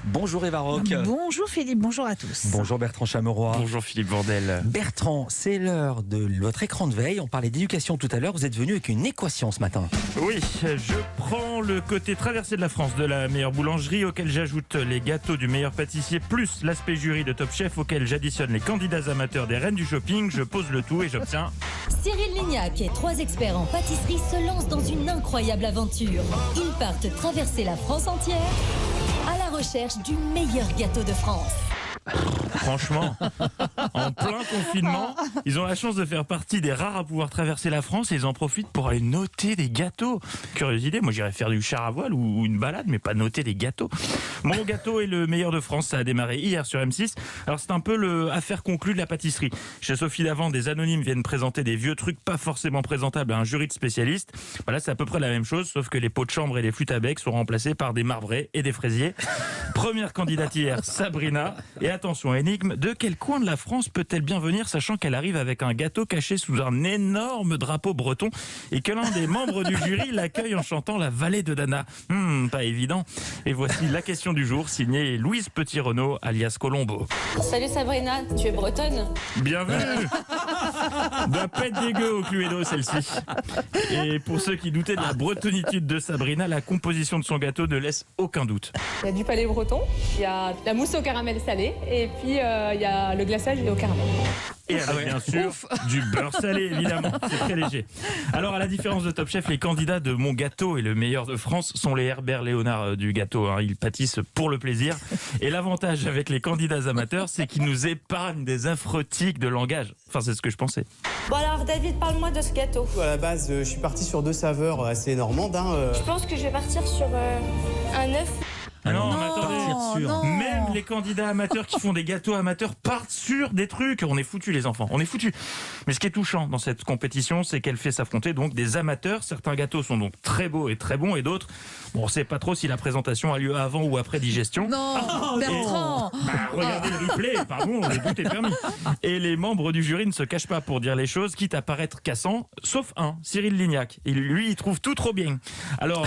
Bonjour Eva Rock. Bonjour Philippe, bonjour à tous. Bonjour Bertrand Chameroy. Bonjour Philippe Vandel. Bertrand, c'est l'heure de votre écran de veille. On parlait d'éducation tout à l'heure. Vous êtes venu avec une équation ce matin. Oui, je prends le côté traversé de la France de la meilleure boulangerie, auquel j'ajoute les gâteaux du meilleur pâtissier, plus l'aspect jury de Top Chef, auquel j'additionne les candidats amateurs des reines du shopping. Je pose le tout et j'obtiens... Cyril Lignac et 3 experts en pâtisserie se lancent dans une incroyable aventure. Ils partent traverser la France entière à la recherche du meilleur gâteau de France. Franchement, en plein confinement, ils ont la chance de faire partie des rares à pouvoir traverser la France et ils en profitent pour aller noter des gâteaux. Curieuse idée, moi j'irais faire du char à voile ou une balade, mais pas noter des gâteaux. Mon gâteau est le meilleur de France, ça a démarré hier sur M6. Alors c'est un peu l'affaire conclue de la pâtisserie. Chez Sophie Davant, des anonymes viennent présenter des vieux trucs pas forcément présentables à un jury de spécialistes. Voilà, c'est à peu près la même chose, sauf que les pots de chambre et les flûtes à bec sont remplacés par des marbrés et des fraisiers. Première candidate hier, Sabrina. Et attention, énigme, de quel coin de la France peut-elle bien venir, sachant qu'elle arrive avec un gâteau caché sous un énorme drapeau breton et que l'un des membres du jury l'accueille en chantant la vallée de Dana. Pas évident. Et voici la question du jour, signée Louise Petit-Renaud, alias Colombo. Salut Sabrina, tu es bretonne? Bienvenue. Doit pas être dégueu au Cluedo celle-ci. Et pour ceux qui doutaient de la bretonitude de Sabrina, la composition de son gâteau ne laisse aucun doute. Il y a du palais breton, il y a la mousse au caramel salé et puis il y a le glaçage au caramel. Et avec bien sûr du beurre salé, évidemment. C'est très léger. Alors, à la différence de Top Chef, les candidats de Mon Gâteau et le meilleur de France sont les Herbert Léonard du gâteau. Ils pâtissent pour le plaisir. Et l'avantage avec les candidats amateurs, c'est qu'ils nous épargnent des affreux tics de langage. Enfin, c'est ce que je pensais. Bon alors David, parle-moi de ce gâteau. À la base, je suis parti sur 2 saveurs assez normandes. Je pense que je vais partir sur un œuf. Ah non, mais Non, attendez. non. Même les candidats amateurs qui font des gâteaux amateurs partent sur des trucs. On est foutus, les enfants. On est foutus. Mais ce qui est touchant dans cette compétition, c'est qu'elle fait s'affronter donc des amateurs. Certains gâteaux sont donc très beaux et très bons, et d'autres, bon, on ne sait pas trop si la présentation a lieu avant ou après digestion. Non, Bertrand. Regardez le replay, pardon, le doute est permis. Et les membres du jury ne se cachent pas pour dire les choses, quitte à paraître cassant, sauf un, Cyril Lignac. Et lui, il trouve tout trop bien. Alors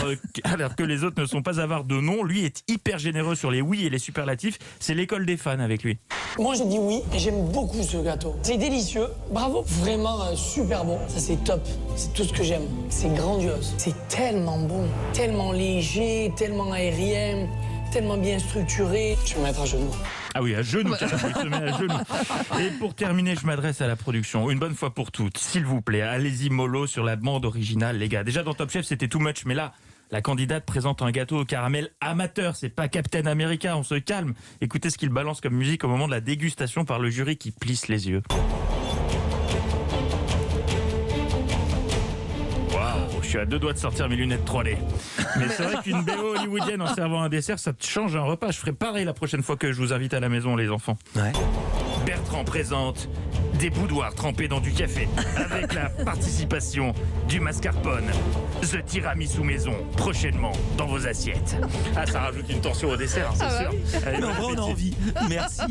que les autres ne sont pas avares de noms, lui est hyper généreux sur les oui et les superlatifs. C'est l'école des fans avec lui. Moi j'ai dit oui et j'aime beaucoup ce gâteau. C'est délicieux, bravo, vraiment super bon. Ça c'est top, c'est tout ce que j'aime. C'est grandiose, c'est tellement bon, tellement léger, tellement aérien, tellement bien structuré. Je vais me mettre à genoux. Ah oui, à genoux, carrément, il se met à genoux. Et pour terminer, je m'adresse à la production. Une bonne fois pour toutes, s'il vous plaît, allez-y mollo sur la bande originale, les gars. Déjà dans Top Chef, c'était too much, mais là, la candidate présente un gâteau au caramel amateur. C'est pas Captain America, on se calme. Écoutez ce qu'il balance comme musique au moment de la dégustation par le jury qui plisse les yeux. Je suis à 2 doigts de sortir mes lunettes 3D. Mais c'est vrai qu'une BO hollywoodienne en servant un dessert, ça te change un repas. Je ferai pareil la prochaine fois que je vous invite à la maison, les enfants. Ouais. Bertrand présente des boudoirs trempés dans du café avec la participation du mascarpone. The tiramisu maison, prochainement dans vos assiettes. Ah, ça rajoute une tension au dessert, c'est sûr. Allez, Mais en bon vrai, on a appétit. envie. Merci.